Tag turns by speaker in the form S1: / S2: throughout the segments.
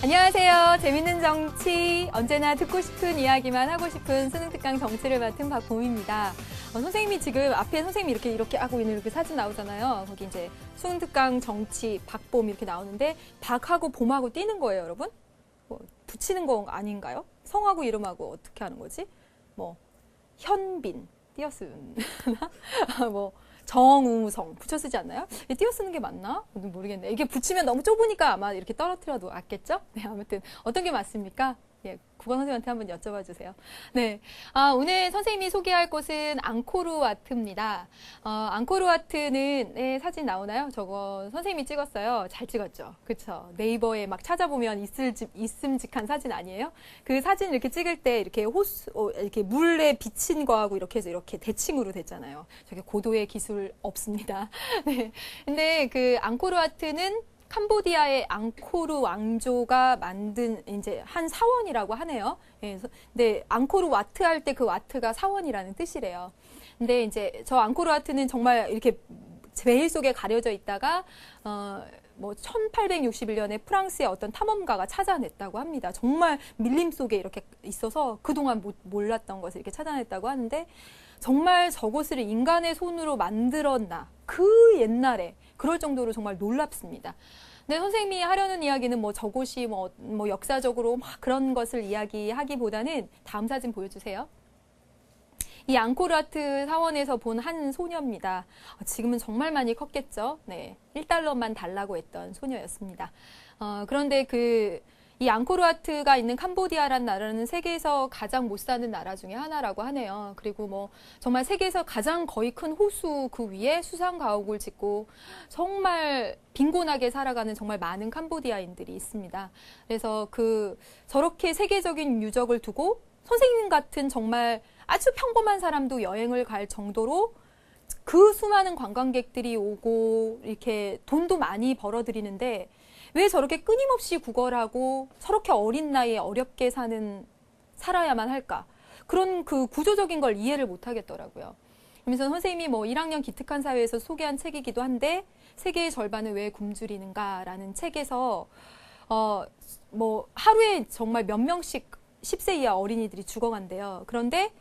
S1: 안녕하세요. 재밌는 정치, 언제나 듣고 싶은 이야기만 하고 싶은 수능특강 정치를 맡은 박봄입니다. 선생님이 지금 앞에 선생님이 이렇게 하고 있는 이렇게 사진 나오잖아요. 거기 이제 수능특강 정치, 박봄 이렇게 나오는데 박하고 봄하고 띄는 거예요, 여러분? 뭐 붙이는 거 아닌가요? 성하고 이름하고 어떻게 하는 거지? 뭐 현빈 띄었으나 뭐 정우성 붙여 쓰지 않나요? 띄어 쓰는 게 맞나? 모르겠네. 이게 붙이면 너무 좁으니까 아마 이렇게 떨어뜨려도 낫겠죠? 네, 아무튼 어떤 게 맞습니까? 예, 국어 선생님한테 한번 여쭤봐 주세요. 네, 오늘 선생님이 소개할 곳은 앙코르와트입니다. 앙코르와트는 네, 사진 나오나요? 저거 선생님이 찍었어요. 잘 찍었죠? 그렇죠? 네이버에 막 찾아보면 있음직한 사진 아니에요? 그 사진 이렇게 찍을 때 이렇게 이렇게 물에 비친 거하고 이렇게 해서 이렇게 대칭으로 됐잖아요. 저게 고도의 기술 없습니다. 네, 근데 그 앙코르와트는 캄보디아의 앙코르 왕조가 만든 이제 한 사원이라고 하네요. 예, 근데 앙코르 와트 할 때 그 와트가 사원이라는 뜻이래요. 근데 이제 저 앙코르 와트는 정말 이렇게 베일 속에 가려져 있다가 뭐 1861년에 프랑스의 어떤 탐험가가 찾아냈다고 합니다. 정말 밀림 속에 이렇게 있어서 그동안 몰랐던 것을 이렇게 찾아냈다고 하는데 정말 저것을 인간의 손으로 만들었나 그 옛날에 그럴 정도로 정말 놀랍습니다. 근데 선생님이 하려는 이야기는 뭐 저곳이 뭐 역사적으로 막 그런 것을 이야기하기보다는 다음 사진 보여주세요. 이 앙코르와트 사원에서 본 한 소녀입니다. 지금은 정말 많이 컸겠죠. 네, 1달러만 달라고 했던 소녀였습니다. 그런데 이 앙코르와트가 있는 캄보디아라는 나라는 세계에서 가장 못 사는 나라 중에 하나라고 하네요. 그리고 뭐 정말 세계에서 가장 거의 큰 호수 그 위에 수상 가옥을 짓고 정말 빈곤하게 살아가는 정말 많은 캄보디아인들이 있습니다. 그래서 저렇게 세계적인 유적을 두고 선생님 같은 정말 아주 평범한 사람도 여행을 갈 정도로 그 수많은 관광객들이 오고 이렇게 돈도 많이 벌어들이는데 왜 저렇게 끊임없이 구걸하고 저렇게 어린 나이에 어렵게 살아야만 할까? 그런 그 구조적인 걸 이해를 못 하겠더라고요. 그러면서 선생님이 뭐 1학년 기특한 사회에서 소개한 책이기도 한데 세계의 절반은 왜 굶주리는가라는 책에서 뭐 하루에 정말 몇 명씩 10세 이하 어린이들이 죽어간대요. 그런데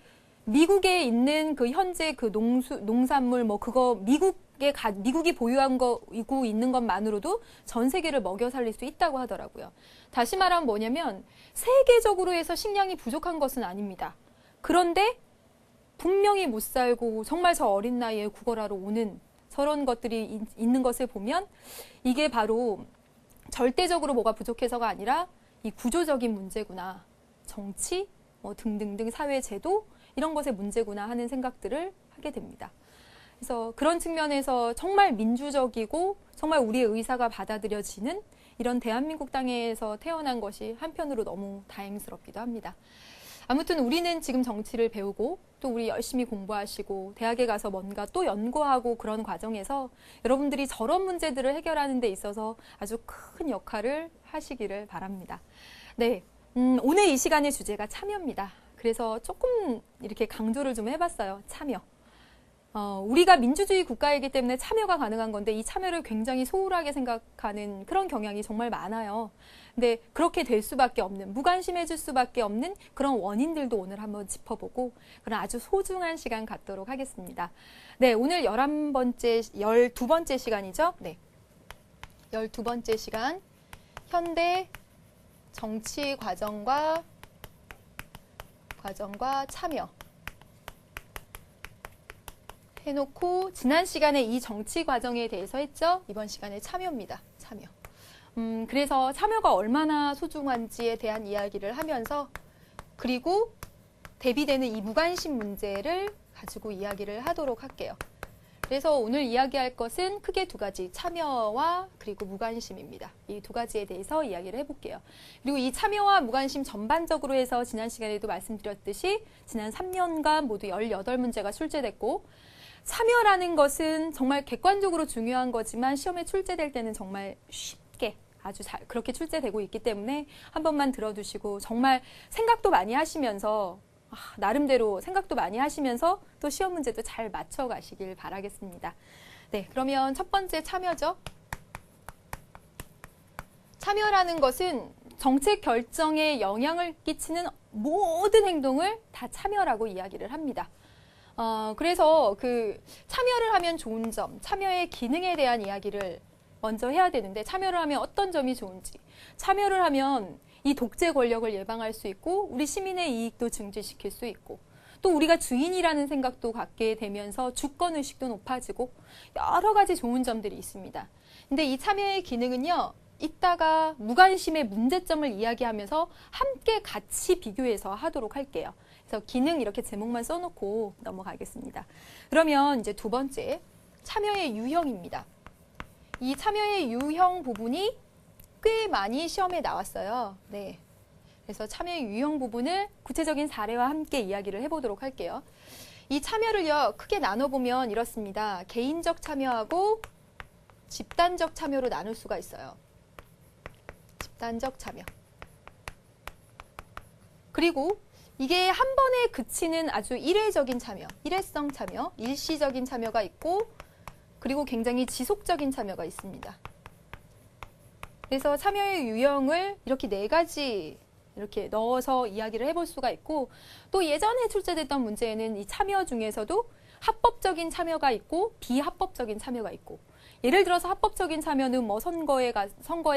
S1: 미국에 있는 그 현재 그 농산물 뭐 그거 미국이 보유한 거이고 있는 것만으로도 전 세계를 먹여 살릴 수 있다고 하더라고요. 다시 말하면 뭐냐면 세계적으로 해서 식량이 부족한 것은 아닙니다. 그런데 분명히 못 살고 정말 저 어린 나이에 구걸하러 오는 저런 것들이 있는 것을 보면 이게 바로 절대적으로 뭐가 부족해서가 아니라 이 구조적인 문제구나. 정치, 뭐 등등등 사회 제도 이런 것의 문제구나 하는 생각들을 하게 됩니다. 그래서 그런 측면에서 정말 민주적이고 정말 우리의 의사가 받아들여지는 이런 대한민국 땅에서 태어난 것이 한편으로 너무 다행스럽기도 합니다. 아무튼 우리는 지금 정치를 배우고 또 우리 열심히 공부하시고 대학에 가서 뭔가 또 연구하고 그런 과정에서 여러분들이 저런 문제들을 해결하는 데 있어서 아주 큰 역할을 하시기를 바랍니다. 네, 오늘 이 시간의 주제가 참여입니다. 그래서 조금 이렇게 강조를 좀 해봤어요. 참여. 우리가 민주주의 국가이기 때문에 참여가 가능한 건데 이 참여를 굉장히 소홀하게 생각하는 그런 경향이 정말 많아요. 근데 그렇게 될 수밖에 없는, 무관심해질 수밖에 없는 그런 원인들도 오늘 한번 짚어보고 그런 아주 소중한 시간 갖도록 하겠습니다. 네, 오늘 12번째 시간이죠. 네, 12번째 시간 현대 정치 과정과 참여 해놓고 지난 시간에 이 정치 과정에 대해서 했죠. 이번 시간에 참여입니다. 참여. 그래서 참여가 얼마나 소중한지에 대한 이야기를 하면서 그리고 대비되는 이 무관심 문제를 가지고 이야기를 하도록 할게요. 그래서 오늘 이야기할 것은 크게 두 가지, 참여와 그리고 무관심입니다. 이 두 가지에 대해서 이야기를 해볼게요. 그리고 이 참여와 무관심 전반적으로 해서 지난 시간에도 말씀드렸듯이 지난 3년간 모두 18문제가 출제됐고 참여라는 것은 정말 객관적으로 중요한 거지만 시험에 출제될 때는 정말 쉽게 아주 잘 그렇게 출제되고 있기 때문에 한 번만 들어두시고 정말 생각도 많이 하시면서 나름대로 생각도 많이 하시면서 또 시험 문제도 잘 맞춰가시길 바라겠습니다. 네, 그러면 첫 번째 참여죠. 참여라는 것은 정책 결정에 영향을 끼치는 모든 행동을 다 참여라고 이야기를 합니다. 그래서 참여를 하면 좋은 점, 참여의 기능에 대한 이야기를 먼저 해야 되는데, 참여를 하면 어떤 점이 좋은지, 참여를 하면 이 독재 권력을 예방할 수 있고 우리 시민의 이익도 증진시킬 수 있고 또 우리가 주인이라는 생각도 갖게 되면서 주권의식도 높아지고 여러 가지 좋은 점들이 있습니다. 근데 이 참여의 기능은요, 이따가 무관심의 문제점을 이야기하면서 함께 같이 비교해서 하도록 할게요. 그래서 기능 이렇게 제목만 써놓고 넘어가겠습니다. 그러면 이제 두 번째, 참여의 유형입니다. 이 참여의 유형 부분이 꽤 많이 시험에 나왔어요. 네. 그래서 참여의 유형 부분을 구체적인 사례와 함께 이야기를 해보도록 할게요. 이 참여를요, 크게 나눠보면 이렇습니다. 개인적 참여하고 집단적 참여로 나눌 수가 있어요. 집단적 참여. 그리고 이게 한 번에 그치는 아주 일회적인 참여, 일회성 참여, 일시적인 참여가 있고, 그리고 굉장히 지속적인 참여가 있습니다. 그래서 참여의 유형을 이렇게 네 가지 이렇게 넣어서 이야기를 해볼 수가 있고, 또 예전에 출제됐던 문제에는 이 참여 중에서도 합법적인 참여가 있고 비합법적인 참여가 있고, 예를 들어서 합법적인 참여는 뭐 선거에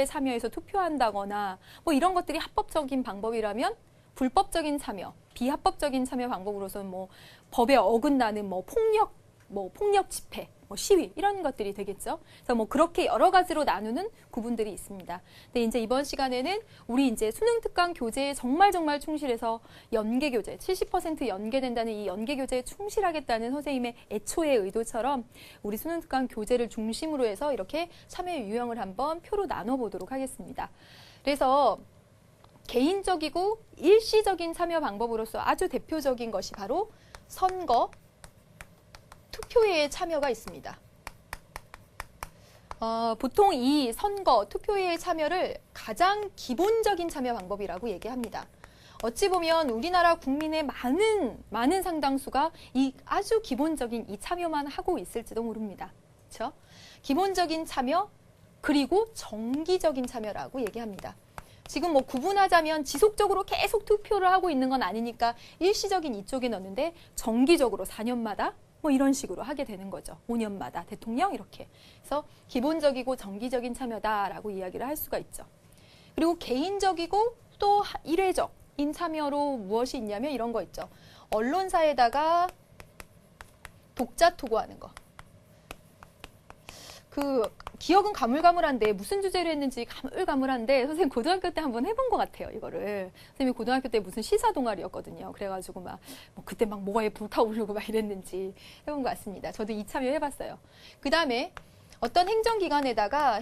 S1: 참여해서 투표한다거나 뭐 이런 것들이 합법적인 방법이라면, 불법적인 참여, 비합법적인 참여 방법으로서는 뭐 법에 어긋나는 폭력 집회, 시위 이런 것들이 되겠죠. 그래서 뭐 그렇게 여러 가지로 나누는 구분들이 있습니다. 근데 이제 이번 시간에는 우리 이제 수능 특강 교재에 정말 충실해서 연계 교재 70% 연계된다는 이 연계 교재에 충실하겠다는 선생님의 애초의 의도처럼 우리 수능 특강 교재를 중심으로 해서 이렇게 참여의 유형을 한번 표로 나눠 보도록 하겠습니다. 그래서 개인적이고 일시적인 참여 방법으로서 아주 대표적인 것이 바로 선거, 투표회의 참여가 있습니다. 보통 이 선거, 투표회의 참여를 가장 기본적인 참여 방법이라고 얘기합니다. 어찌 보면 우리나라 국민의 많은 상당수가 이 아주 기본적인 이 참여만 하고 있을지도 모릅니다. 그렇죠? 기본적인 참여, 그리고 정기적인 참여라고 얘기합니다. 지금 뭐 구분하자면 지속적으로 계속 투표를 하고 있는 건 아니니까 일시적인 이쪽에 넣는데, 정기적으로 4년마다 뭐 이런 식으로 하게 되는 거죠. 5년마다 대통령 이렇게. 그래서 기본적이고 정기적인 참여다라고 이야기를 할 수가 있죠. 그리고 개인적이고 또 일회적인 참여로 무엇이 있냐면 이런 거 있죠. 언론사에다가 독자 투고하는 거. 기억은 가물가물한데 무슨 주제로 했는지 가물가물한데 선생님 고등학교 때 한번 해본 것 같아요, 이거를. 선생님이 고등학교 때 무슨 시사 동아리였거든요. 그래가지고 그때 뭐가에 불타오르고 이랬는지 해본 것 같습니다. 저도 이 참여 해봤어요. 그 다음에 어떤 행정기관에다가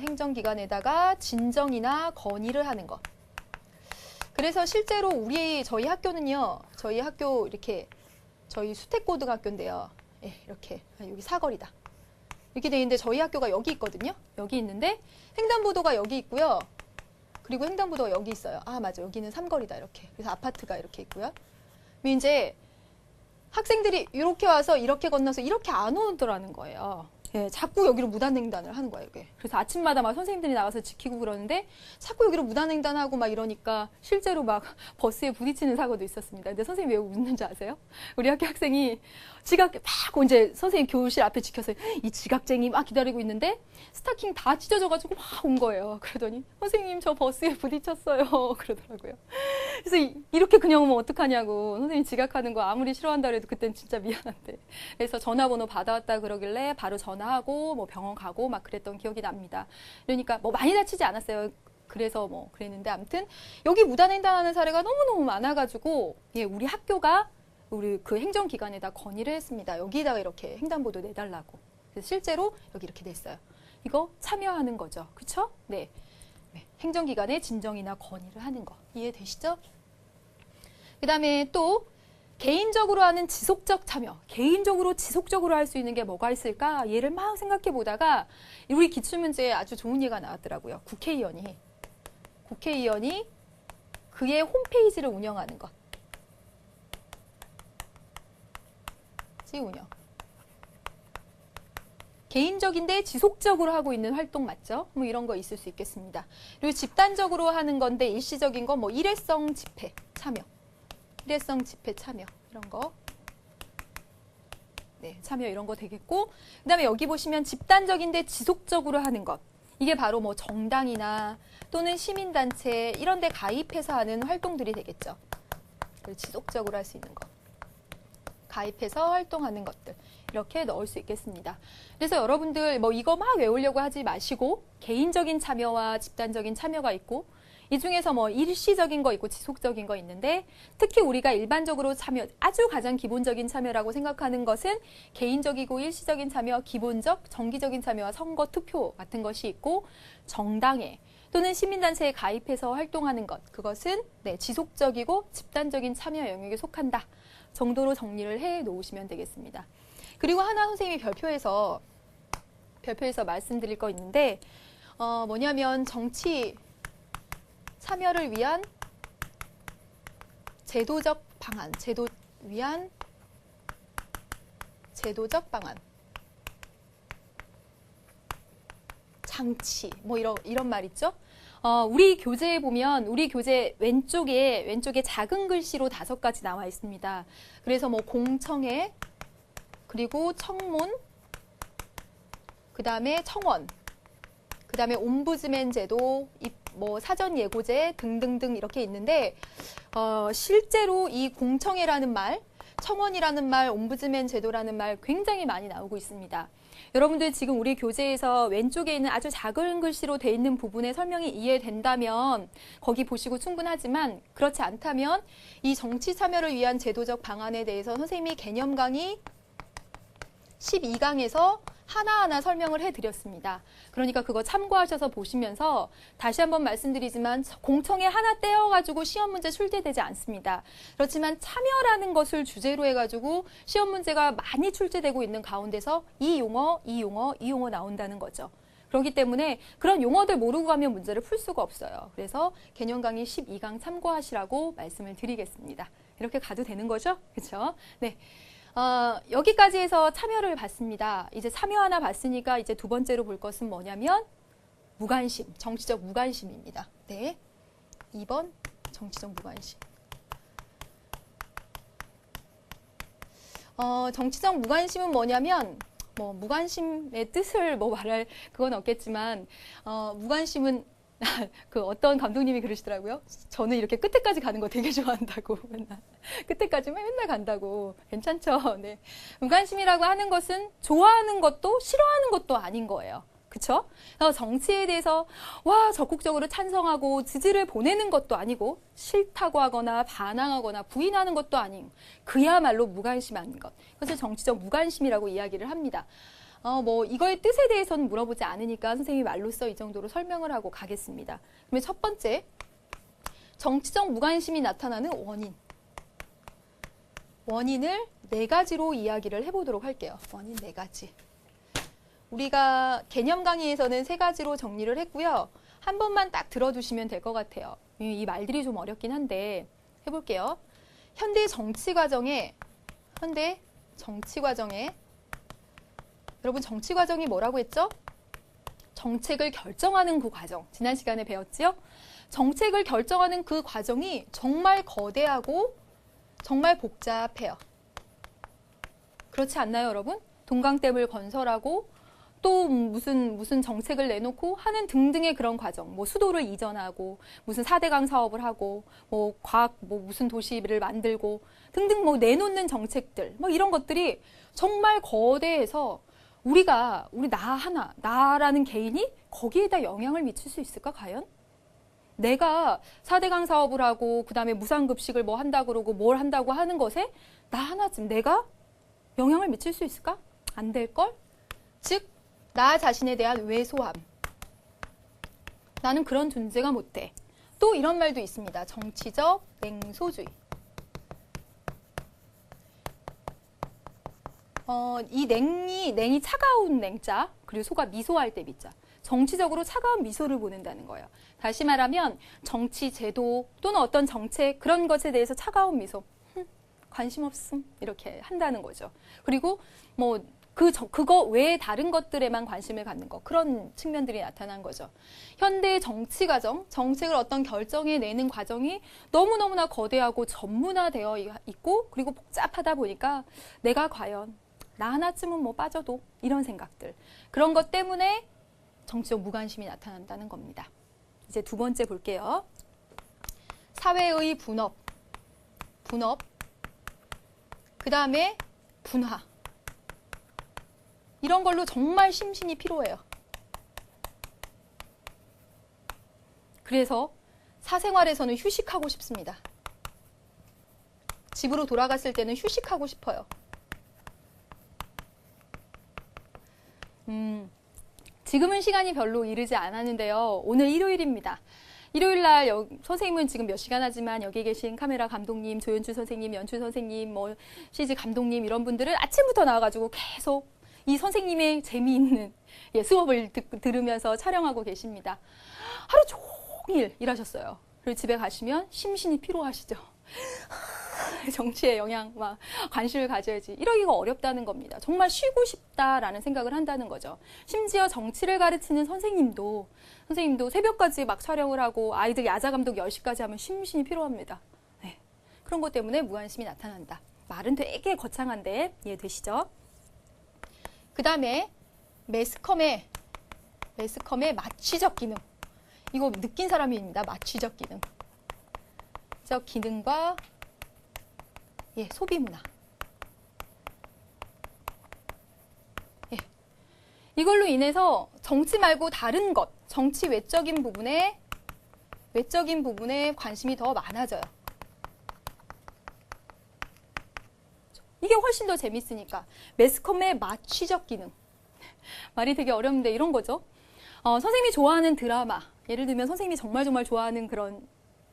S1: 진정이나 건의를 하는 것. 그래서 실제로 저희 학교는요, 저희 수택고등학교인데요. 예, 이렇게 여기 사거리다. 이렇게 돼 있는데 저희 학교가 여기 있거든요. 여기 있는데 횡단보도가 여기 있고요. 그리고 횡단보도가 여기 있어요. 아, 맞아. 여기는 삼거리다. 이렇게. 그래서 아파트가 이렇게 있고요. 그럼 이제 학생들이 이렇게 와서 이렇게 건너서 이렇게 안 오더라는 거예요. 예, 자꾸 여기로 무단횡단을 하는 거예요, 이게. 그래서 아침마다 선생님들이 나와서 지키고 그러는데 자꾸 여기로 무단횡단하고 이러니까 실제로 버스에 부딪히는 사고도 있었습니다. 근데 선생님이 왜 웃는지 아세요? 우리 학교 학생이 지각 이제 선생님 교실 앞에 지켜서 이 지각쟁이 기다리고 있는데 스타킹 다 찢어져가지고 온 거예요. 그러더니 선생님 저 버스에 부딪혔어요. 그러더라고요. 그래서 이렇게 그냥 오면 어떡하냐고. 선생님 지각하는 거 아무리 싫어한다 그래도 그땐 진짜 미안한데. 그래서 전화번호 받아왔다 그러길래 바로 전화하고 병원 가고 그랬던 기억이 납니다. 그러니까 많이 다치지 않았어요. 그래서 그랬는데 아무튼 여기 무단횡단하는 사례가 너무너무 많아가지고 우리 학교가 우리 행정기관에다 건의를 했습니다. 여기다가 이렇게 횡단보도 내달라고. 그래서 실제로 여기 이렇게 냈어요. 이거 참여하는 거죠. 그쵸? 네. 행정기관에 진정이나 건의를 하는 거. 이해되시죠? 그 다음에 또 개인적으로 하는 지속적 참여. 개인적으로 지속적으로 할 수 있는 게 뭐가 있을까? 얘를 생각해 보다가 우리 기출문제에 아주 좋은 예가 나왔더라고요. 국회의원이 그의 홈페이지를 운영하는 것. 운영. 개인적인데 지속적으로 하고 있는 활동 맞죠? 뭐 이런 거 있을 수 있겠습니다. 그리고 집단적으로 하는 건데 일시적인 거 뭐 일회성 집회 참여, 일회성 집회 참여 이런 거. 네, 참여 이런 거 되겠고, 그다음에 여기 보시면 집단적인데 지속적으로 하는 것. 이게 바로 뭐 정당이나 또는 시민단체 이런 데 가입해서 하는 활동들이 되겠죠. 지속적으로 할 수 있는 것. 가입해서 활동하는 것들. 이렇게 넣을 수 있겠습니다. 그래서 여러분들 뭐 이거 막 외우려고 하지 마시고 개인적인 참여와 집단적인 참여가 있고 이 중에서 뭐 일시적인 거 있고 지속적인 거 있는데 특히 우리가 일반적으로 참여, 아주 가장 기본적인 참여라고 생각하는 것은 개인적이고 일시적인 참여, 기본적, 정기적인 참여와 선거 투표 같은 것이 있고 정당에 또는 시민단체에 가입해서 활동하는 것, 그것은 네, 지속적이고 집단적인 참여 영역에 속한다 정도로 정리를 해 놓으시면 되겠습니다. 그리고 하나 선생님이 별표에서 말씀드릴 거 있는데 뭐냐면 정치 참여를 위한 제도적 방안, 제도적 방안, 장치, 뭐 이런 말 있죠? 우리 교재에 보면 우리 교재 왼쪽에 작은 글씨로 5가지 나와 있습니다. 그래서 뭐 공청회, 그리고 청문, 그 다음에 청원, 그 다음에 옴부즈맨 제도, 뭐 사전 예고제 등등등 이렇게 있는데 실제로 이 공청회라는 말, 청원이라는 말, 옴부즈맨 제도라는 말 굉장히 많이 나오고 있습니다. 여러분들 지금 우리 교재에서 왼쪽에 있는 아주 작은 글씨로 돼 있는 부분의 설명이 이해된다면 거기 보시고 충분하지만 그렇지 않다면 이 정치 참여를 위한 제도적 방안에 대해서 선생님이 개념 강의 12강에서 하나하나 설명을 해드렸습니다. 그러니까 그거 참고하셔서 보시면서 다시 한번 말씀드리지만 공청회 하나 떼어가지고 시험 문제 출제되지 않습니다. 그렇지만 참여라는 것을 주제로 해가지고 시험 문제가 많이 출제되고 있는 가운데서 이 용어 나온다는 거죠. 그렇기 때문에 그런 용어들 모르고 가면 문제를 풀 수가 없어요. 그래서 개념 강의 12강 참고하시라고 말씀을 드리겠습니다. 이렇게 가도 되는 거죠? 그렇죠? 네. 여기까지 해서 참여를 봤습니다. 이제 참여 하나 봤으니까 이제 두 번째로 볼 것은 뭐냐면 무관심, 정치적 무관심입니다. 네, 2번 정치적 무관심. 정치적 무관심은 뭐냐면 뭐 무관심의 뜻을 뭐 말할 그건 없겠지만 무관심은 그 어떤 감독님이 그러시더라고요. 저는 이렇게 끝에까지 가는 거 되게 좋아한다고. 끝에까지만 맨날 간다고. 괜찮죠? 네. 무관심이라고 하는 것은 좋아하는 것도 싫어하는 것도 아닌 거예요. 그쵸? 정치에 대해서 적극적으로 찬성하고 지지를 보내는 것도 아니고 싫다고 하거나 반항하거나 부인하는 것도 아닌 그야말로 무관심한 것. 그것을 정치적 무관심이라고 이야기를 합니다. 뭐 이거의 뜻에 대해서는 물어보지 않으니까 선생님이 말로써 이 정도로 설명을 하고 가겠습니다. 그러면 첫 번째, 정치적 무관심이 나타나는 원인. 원인을 4가지로 이야기를 해보도록 할게요. 원인 4가지. 우리가 개념 강의에서는 3가지로 정리를 했고요. 한 번만 딱 들어두시면 될 것 같아요. 이 말들이 좀 어렵긴 한데 해볼게요. 현대 정치 과정에 여러분 정치 과정이 뭐라고 했죠? 정책을 결정하는 그 과정. 지난 시간에 배웠지요? 정책을 결정하는 그 과정이 정말 거대하고 정말 복잡해요. 그렇지 않나요, 여러분? 동강댐을 건설하고 또 무슨 정책을 내놓고 하는 등등의 그런 과정. 뭐 수도를 이전하고 무슨 4대강 사업을 하고 뭐 과학 무슨 도시를 만들고 등등 뭐 내놓는 정책들. 뭐 이런 것들이 정말 거대해서 나라는 개인이 거기에다 영향을 미칠 수 있을까, 과연? 내가 4대강 사업을 하고, 그 다음에 무상급식을 뭐 한다고 그러고, 뭘 한다고 하는 것에 나 하나쯤 내가 영향을 미칠 수 있을까? 안 될걸? 즉, 나 자신에 대한 왜소함. 나는 그런 존재가 못 돼. 또 이런 말도 있습니다. 정치적 냉소주의. 이 냉이 차가운 냉자, 그리고 소가 미소할 때 미자. 정치적으로 차가운 미소를 보낸다는 거예요. 다시 말하면 정치 제도 또는 어떤 정책 그런 것에 대해서 차가운 미소, 관심 없음 이렇게 한다는 거죠. 그리고 뭐 그거 외에 다른 것들에만 관심을 갖는 거. 그런 측면들이 나타난 거죠. 현대의 정치 과정, 정책을 어떤 결정해 내는 과정이 너무너무나 거대하고 전문화되어 있고 그리고 복잡하다 보니까 내가 과연 나 하나쯤은 뭐 빠져도 이런 생각들. 그런 것 때문에 정치적 무관심이 나타난다는 겁니다. 이제 두 번째 볼게요. 사회의 분업. 그 다음에 분화. 이런 걸로 정말 심신이 피로해요. 그래서 사생활에서는 휴식하고 싶습니다. 집으로 돌아갔을 때는 휴식하고 싶어요. 지금은 시간이 별로 이르지 않았는데요. 오늘 일요일입니다. 일요일 날 선생님은 지금 몇 시간 하지만 여기 계신 카메라 감독님, 조연출 선생님, 연출 선생님, CG 감독님 이런 분들은 아침부터 나와가지고 계속 이 선생님의 재미있는 수업을 들으면서 촬영하고 계십니다. 하루 종일 일하셨어요. 그리고 집에 가시면 심신이 피로하시죠. 정치에 관심을 가져야지. 이러기가 어렵다는 겁니다. 정말 쉬고 싶다라는 생각을 한다는 거죠. 심지어 정치를 가르치는 선생님도 새벽까지 막 촬영을 하고 아이들 야자 감독 10시까지 하면 심신이 피로합니다. 네. 그런 것 때문에 무관심이 나타난다. 말은 되게 거창한데 이해되시죠? 그 다음에 매스컴의 마취적 기능. 이거 느낀 사람입니다. 마취적 기능. 기능과 소비 문화. 이걸로 인해서 정치 말고 다른 것, 정치 외적인 부분에 관심이 더 많아져요. 이게 훨씬 더 재밌으니까. 매스컴의 마취적 기능. 말이 되게 어렵는데 이런 거죠. 선생님이 좋아하는 드라마, 예를 들면 선생님이 정말 좋아하는 그런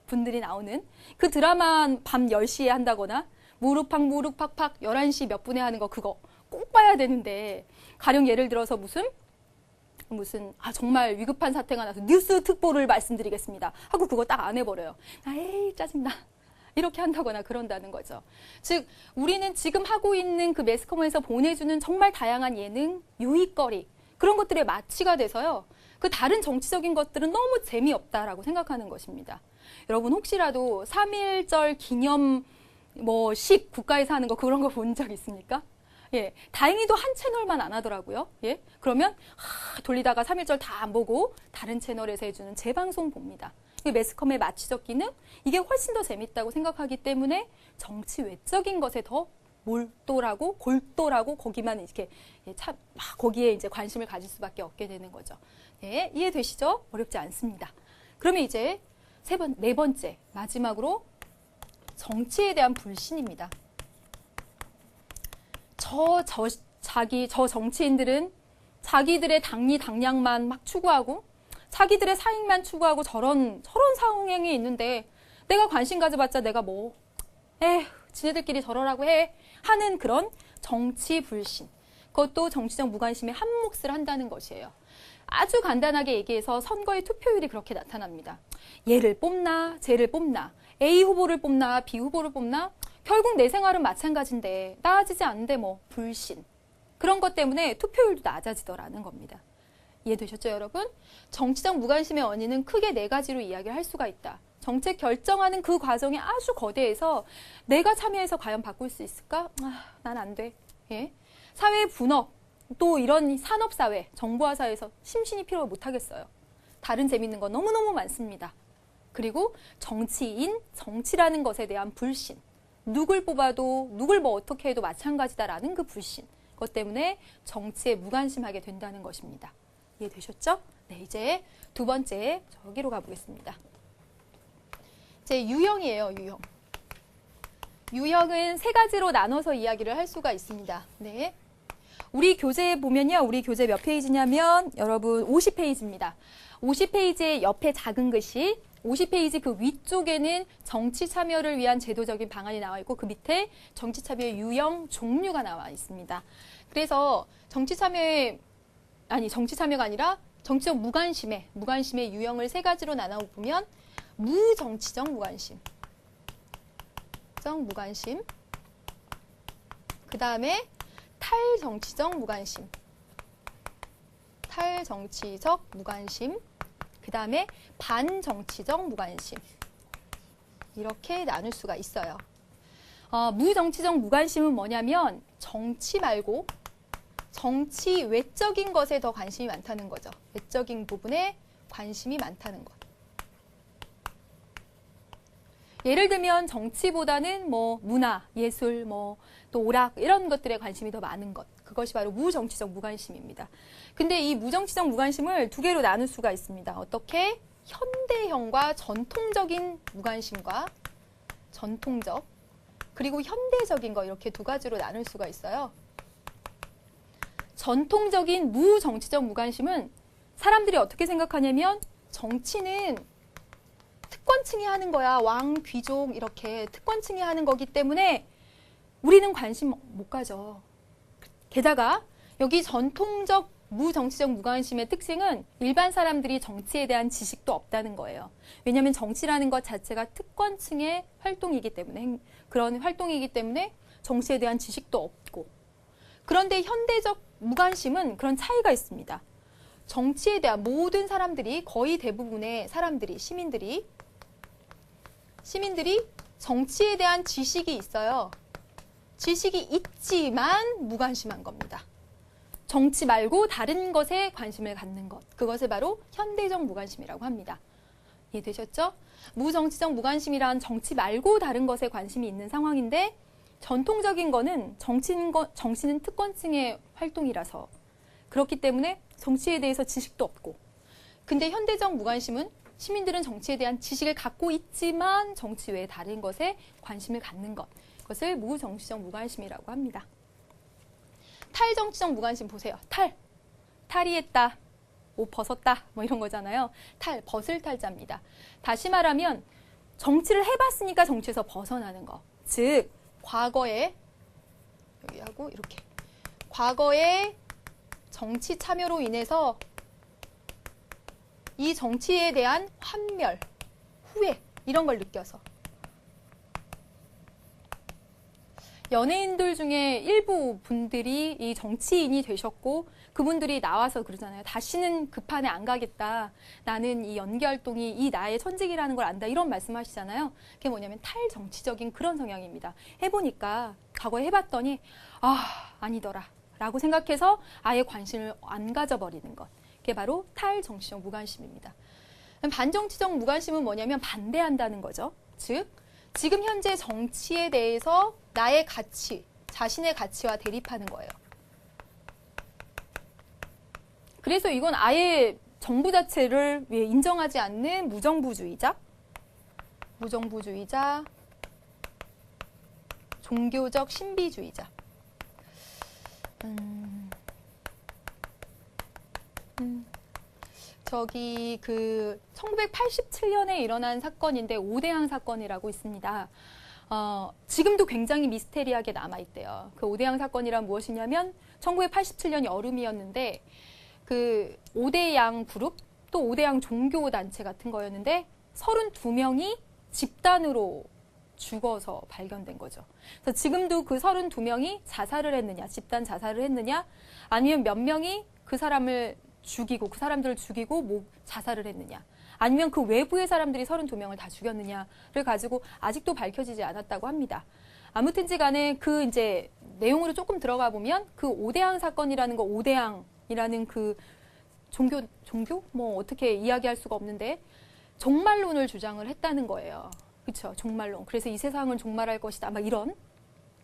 S1: 분들이 나오는 그 드라마 밤 10시에 한다거나 무릎팍 팍팍 11시 몇 분에 하는 거 그거 꼭 봐야 되는데 가령 예를 들어서 무슨 정말 위급한 사태가 나서 뉴스 특보를 말씀드리겠습니다 하고 그거 딱 안 해버려요. 에이 짜증나. 이렇게 한다거나 그런다는 거죠. 즉 우리는 지금 하고 있는 그 매스컴에서 보내주는 정말 다양한 예능, 유익거리 그런 것들에 마취가 돼서요. 그 다른 정치적인 것들은 너무 재미없다라고 생각하는 것입니다. 여러분 혹시라도 3.1절 기념 식 국가에서 하는 거 그런 거 본 적 있습니까? 예, 다행히도 한 채널만 안 하더라고요. 예, 그러면 돌리다가 3.1절 다 안 보고 다른 채널에서 해주는 재방송 봅니다. 매스컴의 마취적 기능 이게 훨씬 더 재밌다고 생각하기 때문에 정치 외적인 것에 더 골똘하고 거기만 이렇게 거기에 이제 관심을 가질 수밖에 없게 되는 거죠. 네, 이해되시죠? 어렵지 않습니다. 그러면 이제 네 번째 마지막으로 정치에 대한 불신입니다. 저 정치인들은 자기들의 당량만 막 추구하고 자기들의 사익만 추구하고 저런 상황이 있는데 내가 관심 가져봤자 내가 지네들끼리 저러라고 해 하는 그런 정치 불신. 그것도 정치적 무관심에 한 몫을 한다는 것이에요. 아주 간단하게 얘기해서 선거의 투표율이 그렇게 나타납니다. 얘를 뽑나 쟤를 뽑나 A 후보를 뽑나 B 후보를 뽑나 결국 내 생활은 마찬가지인데 나아지지 않는데 불신. 그런 것 때문에 투표율도 낮아지더라는 겁니다. 이해되셨죠, 여러분? 정치적 무관심의 원인은 크게 네 가지로 이야기를 할 수가 있다. 정책 결정하는 그 과정이 아주 거대해서 내가 참여해서 과연 바꿀 수 있을까? 난 안 돼. 예? 사회 분업, 또 이런 산업사회, 정보화사회에서 심신이 필요를 못하겠어요. 다른 재밌는 건 너무너무 많습니다. 그리고 정치라는 것에 대한 불신. 누굴 뽑아도 누굴 어떻게 해도 마찬가지다라는 그 불신. 그것 때문에 정치에 무관심하게 된다는 것입니다. 이해되셨죠? 네, 이제 두 번째 저기로 가보겠습니다. 이제 유형이에요, 유형. 유형은 세 가지로 나눠서 이야기를 할 수가 있습니다. 네. 우리 교재에 보면요. 우리 교재 몇 페이지냐면 여러분 50페이지입니다. 50페이지의 옆에 작은 글씨 50페이지 그 위쪽에는 정치 참여를 위한 제도적인 방안이 나와 있고 그 밑에 정치 참여의 유형, 종류가 나와 있습니다. 그래서 정치 참여가 아니라 정치적 무관심의 유형을 세 가지로 나눠보면 무정치적 무관심, 그 다음에 탈정치적 무관심. 탈정치적 무관심. 그 다음에 반정치적 무관심. 이렇게 나눌 수가 있어요. 무정치적 무관심은 뭐냐면 정치 말고 정치 외적인 것에 더 관심이 많다는 거죠. 외적인 부분에 관심이 많다는 것. 예를 들면 정치보다는 뭐 문화, 예술, 뭐 또 오락 이런 것들에 관심이 더 많은 것. 그것이 바로 무정치적 무관심입니다. 근데 이 무정치적 무관심을 두 개로 나눌 수가 있습니다. 어떻게? 현대형과 전통적인 무관심과 전통적 그리고 현대적인 거 이렇게 두 가지로 나눌 수가 있어요. 전통적인 무정치적 무관심은 사람들이 어떻게 생각하냐면 정치는 특권층이 하는 거야. 왕, 귀족 이렇게 특권층이 하는 거기 때문에 우리는 관심 못 가져. 게다가 여기 전통적 무정치적 무관심의 특징은 일반 사람들이 정치에 대한 지식도 없다는 거예요. 왜냐하면 정치라는 것 자체가 특권층의 활동이기 때문에 그런 활동이기 때문에 정치에 대한 지식도 없고 그런데 현대적 무관심은 그런 차이가 있습니다. 정치에 대한 모든 사람들이 거의 대부분의 사람들이 시민들이 정치에 대한 지식이 있어요. 지식이 있지만 무관심한 겁니다. 정치 말고 다른 것에 관심을 갖는 것. 그것을 바로 현대적 무관심이라고 합니다. 이해되셨죠? 무정치적 무관심이란 정치 말고 다른 것에 관심이 있는 상황인데 전통적인 거는 정치는 특권층의 활동이라서 그렇기 때문에 정치에 대해서 지식도 없고 근데 현대적 무관심은 시민들은 정치에 대한 지식을 갖고 있지만 정치 외에 다른 것에 관심을 갖는 것. 그것을 무정치적 무관심이라고 합니다. 탈정치적 무관심 보세요. 탈의했다, 옷 벗었다 뭐 이런 거잖아요. 벗을 탈자입니다. 다시 말하면 정치를 해봤으니까 정치에서 벗어나는 거. 즉 과거에 여기하고 이렇게 과거에 정치 참여로 인해서 이 정치에 대한 환멸, 후회 이런 걸 느껴서 연예인들 중에 일부 분들이 이 정치인이 되셨고 그분들이 나와서 그러잖아요. 다시는 그 판에 안 가겠다. 나는 이 연기활동이 이 나의 천직이라는 걸 안다. 이런 말씀하시잖아요. 그게 뭐냐면 탈정치적인 그런 성향입니다. 해보니까 과거에 해봤더니 아니더라 라고 생각해서 아예 관심을 안 가져버리는 것. 그게 바로 탈정치적 무관심입니다. 반정치적 무관심은 뭐냐면 반대한다는 거죠. 즉 지금 현재 정치에 대해서 나의 가치, 자신의 가치와 대립하는 거예요. 그래서 이건 아예 정부 자체를 인정하지 않는 무정부주의자, 종교적 신비주의자. 저기 1987년에 일어난 사건인데 오대양 사건이라고 있습니다. 지금도 굉장히 미스테리하게 남아있대요. 그 오대양 사건이란 무엇이냐면 1987년 여름이었는데 그 오대양 그룹 또 오대양 종교단체 같은 거였는데 32명이 집단으로 죽어서 발견된 거죠. 그래서 지금도 그 32명이 자살을 했느냐, 집단 자살을 했느냐, 아니면 몇 명이 그 사람들을 죽이고 자살을 했느냐, 아니면 그 외부의 사람들이 32명을 다 죽였느냐를 가지고 아직도 밝혀지지 않았다고 합니다. 아무튼지 간에 그 이제 내용으로 조금 들어가 보면 그 오대양 사건이라는 거, 오대양이라는 그 종교? 뭐 어떻게 이야기할 수가 없는데 종말론을 주장을 했다는 거예요. 그렇죠? 종말론. 그래서 이 세상은 종말할 것이다. 막 이런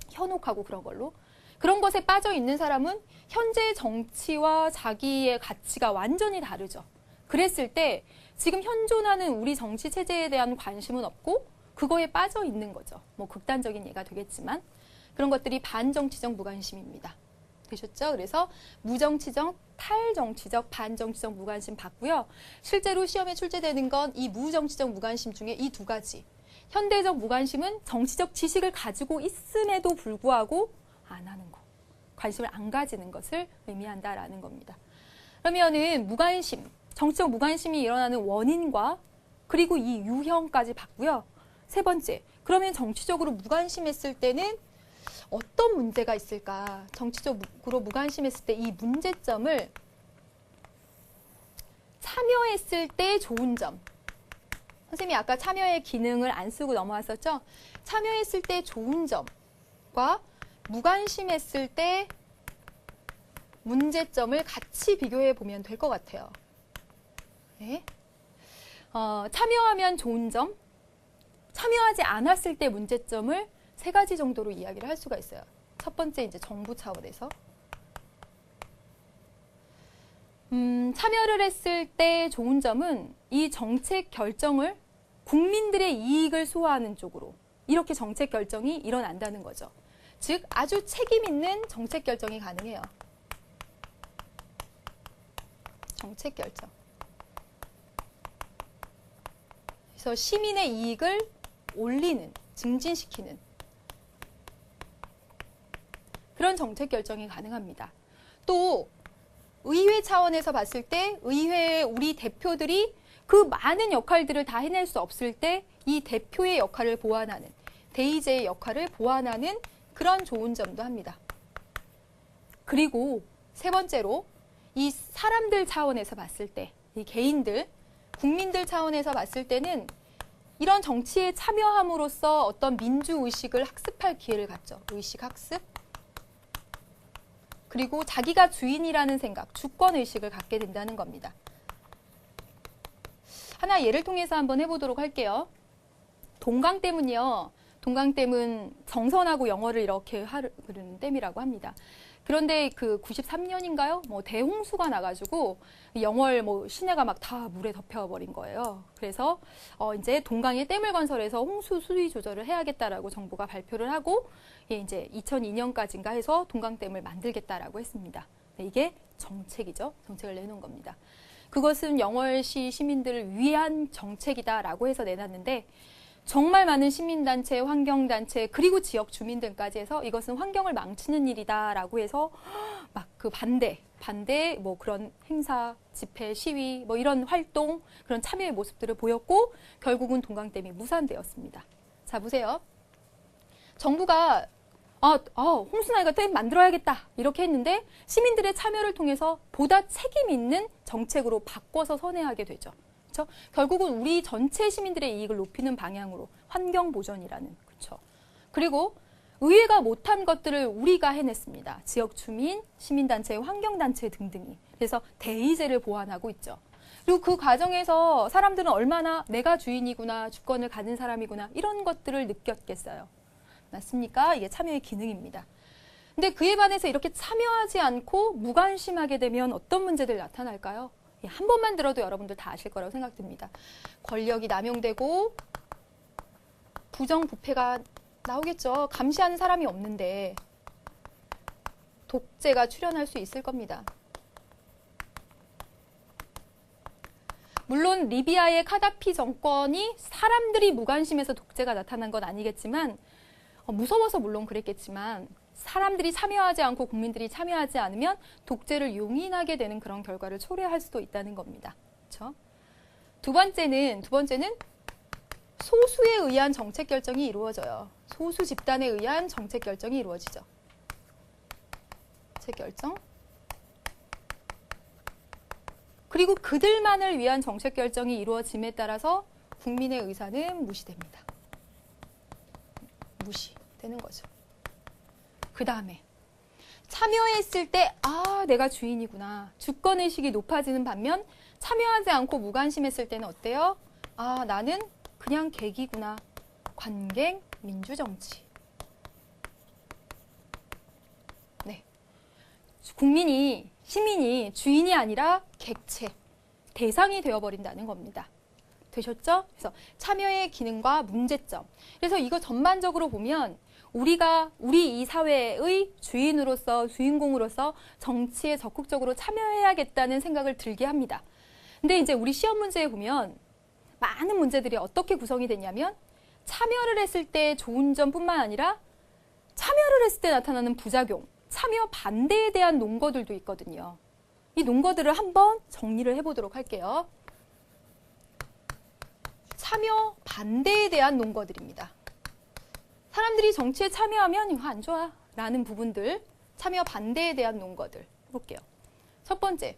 S1: 현혹하고 그런 걸로. 그런 것에 빠져 있는 사람은 현재 정치와 자기의 가치가 완전히 다르죠. 그랬을 때 지금 현존하는 우리 정치 체제에 대한 관심은 없고 그거에 빠져 있는 거죠. 뭐 극단적인 예가 되겠지만 그런 것들이 반정치적 무관심입니다. 되셨죠? 그래서 무정치적, 탈정치적, 반정치적 무관심 봤고요. 실제로 시험에 출제되는 건 이 무정치적 무관심 중에 이 두 가지. 현대적 무관심은 정치적 지식을 가지고 있음에도 불구하고 안 하는 거. 관심을 안 가지는 것을 의미한다라는 겁니다. 그러면은 무관심, 정치적 무관심이 일어나는 원인과 그리고 이 유형까지 봤고요. 세 번째, 그러면 정치적으로 무관심했을 때는 어떤 문제가 있을까? 정치적으로 무관심했을 때 이 문제점을 참여했을 때 좋은 점. 선생님이 아까 참여의 기능을 안 쓰고 넘어왔었죠? 참여했을 때 좋은 점과 무관심했을 때 문제점을 같이 비교해 보면 될 것 같아요. 네. 참여하면 좋은 점, 참여하지 않았을 때 문제점을 3가지 정도로 이야기를 할 수가 있어요. 첫 번째 이제 정부 차원에서 참여를 했을 때 좋은 점은 이 정책 결정을 국민들의 이익을 수호하는 쪽으로 이렇게 정책 결정이 일어난다는 거죠. 즉 아주 책임 있는 정책 결정이 가능해요. 정책 결정. 그래서 시민의 이익을 올리는, 증진시키는 그런 정책 결정이 가능합니다. 또 의회 차원에서 봤을 때 의회의 우리 대표들이 그 많은 역할들을 다 해낼 수 없을 때 이 대표의 역할을 보완하는, 대의제의 역할을 보완하는 그런 좋은 점도 합니다. 그리고 3번째로 이 사람들 차원에서 봤을 때, 이 개인들, 국민들 차원에서 봤을 때는 이런 정치에 참여함으로써 어떤 민주의식을 학습할 기회를 갖죠. 의식 학습. 그리고 자기가 주인이라는 생각, 주권의식을 갖게 된다는 겁니다. 하나 예를 통해서 한번 해보도록 할게요. 동강댐은요. 동강댐은 정선하고 영어를 이렇게 하는 댐이라고 합니다. 그런데 그 93년인가요? 뭐 대홍수가 나가지고 영월 뭐 시내가 막 다 물에 덮여버린 거예요. 그래서 이제 동강에 댐을 건설해서 홍수 수위 조절을 해야겠다라고 정부가 발표를 하고 이제 2002년까지인가 해서 동강댐을 만들겠다라고 했습니다. 이게 정책이죠. 정책을 내놓은 겁니다. 그것은 영월시 시민들을 위한 정책이다라고 해서 내놨는데 정말 많은 시민단체, 환경단체, 그리고 지역 주민들까지 해서 이것은 환경을 망치는 일이다라고 해서 막 그 반대 뭐 그런 행사, 집회, 시위, 뭐 이런 활동, 그런 참여의 모습들을 보였고 결국은 동강댐이 무산되었습니다. 자, 보세요. 정부가 홍수나이가 댐 만들어야겠다 이렇게 했는데 시민들의 참여를 통해서 보다 책임 있는 정책으로 바꿔서 선회하게 되죠. 그렇죠? 결국은 우리 전체 시민들의 이익을 높이는 방향으로 환경 보전이라는, 그렇죠? 그리고 의회가 못한 것들을 우리가 해냈습니다. 지역 주민, 시민단체, 환경단체 등등이. 그래서 대의제를 보완하고 있죠. 그리고 그 과정에서 사람들은 얼마나 내가 주인이구나, 주권을 가진 사람이구나 이런 것들을 느꼈겠어요. 맞습니까? 이게 참여의 기능입니다. 근데 그에 반해서 이렇게 참여하지 않고 무관심하게 되면 어떤 문제들이 나타날까요? 한 번만 들어도 여러분들 다 아실 거라고 생각됩니다. 권력이 남용되고 부정부패가 나오겠죠. 감시하는 사람이 없는데 독재가 출현할 수 있을 겁니다. 물론 리비아의 카다피 정권이 사람들이 무관심해서 독재가 나타난 건 아니겠지만 무서워서 물론 그랬겠지만 사람들이 참여하지 않고 국민들이 참여하지 않으면 독재를 용인하게 되는 그런 결과를 초래할 수도 있다는 겁니다. 그렇죠? 두 번째는 소수에 의한 정책 결정이 이루어져요. 소수 집단에 의한 정책 결정이 이루어지죠. 정책 결정. 그리고 그들만을 위한 정책 결정이 이루어짐에 따라서 국민의 의사는 무시됩니다. 무시되는 거죠. 그 다음에 참여했을 때 내가 주인이구나. 주권의식이 높아지는 반면 참여하지 않고 무관심했을 때는 어때요? 나는 그냥 객이구나. 관객 민주정치. 네. 시민이 주인이 아니라 객체, 대상이 되어버린다는 겁니다. 되셨죠? 그래서 참여의 기능과 문제점. 그래서 이거 전반적으로 보면 우리 이 사회의 주인공으로서 정치에 적극적으로 참여해야겠다는 생각을 들게 합니다. 근데 이제 우리 시험 문제에 보면 많은 문제들이 어떻게 구성이 됐냐면 참여를 했을 때 좋은 점뿐만 아니라 참여를 했을 때 나타나는 부작용, 참여 반대에 대한 논거들도 있거든요. 이 논거들을 한번 정리를 해보도록 할게요. 참여 반대에 대한 논거들입니다. 사람들이 정치에 참여하면 이거 안 좋아 라는 부분들, 참여 반대에 대한 논거들 해볼게요. 첫 번째,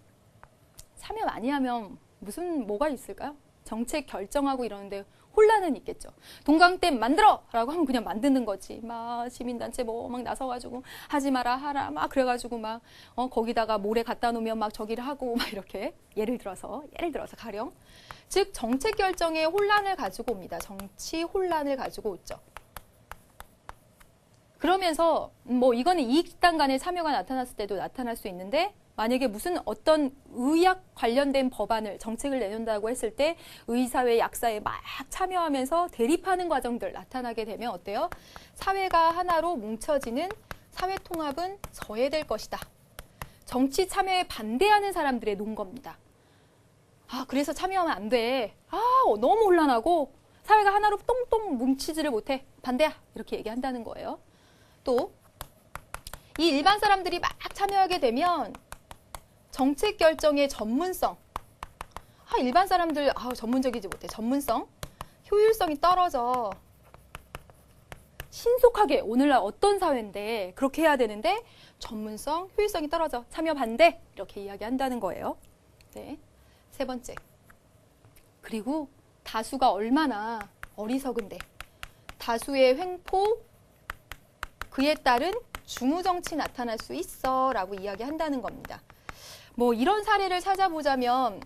S1: 참여 많이 하면 뭐가 있을까요? 정책 결정하고 이러는데 혼란은 있겠죠. 동강댐 만들어! 라고 하면 그냥 만드는 거지. 막 시민단체 막 나서가지고 하지 마라 하라 막 그래가지고 막 거기다가 모래 갖다 놓으면 막 저기를 하고 막 이렇게 예를 들어서 가령 즉 정책 결정에 혼란을 가지고 옵니다. 정치 혼란을 가지고 오죠. 그러면서 뭐 이거는 이익집단 간의 참여가 나타났을 때도 나타날 수 있는데 만약에 무슨 어떤 의학 관련된 법안을 정책을 내놓는다고 했을 때 의사회 약사에 막 참여하면서 대립하는 과정들 나타나게 되면 어때요? 사회가 하나로 뭉쳐지는 사회 통합은 저해될 것이다. 정치 참여에 반대하는 사람들의 논거입니다. 그래서 참여하면 안 돼. 너무 혼란하고 사회가 하나로 똥똥 뭉치지를 못해. 반대야. 이렇게 얘기한다는 거예요. 또 이 일반 사람들이 막 참여하게 되면 정책 결정의 전문성. 일반 사람들 전문적이지 못해. 전문성, 효율성이 떨어져. 신속하게 오늘날 어떤 사회인데 그렇게 해야 되는데 전문성, 효율성이 떨어져. 참여 반대. 이렇게 이야기한다는 거예요. 네. 세 번째. 그리고 다수가 얼마나 어리석은데 다수의 횡포, 그에 따른 중우정치 나타날 수 있어 라고 이야기한다는 겁니다. 뭐 이런 사례를 찾아보자면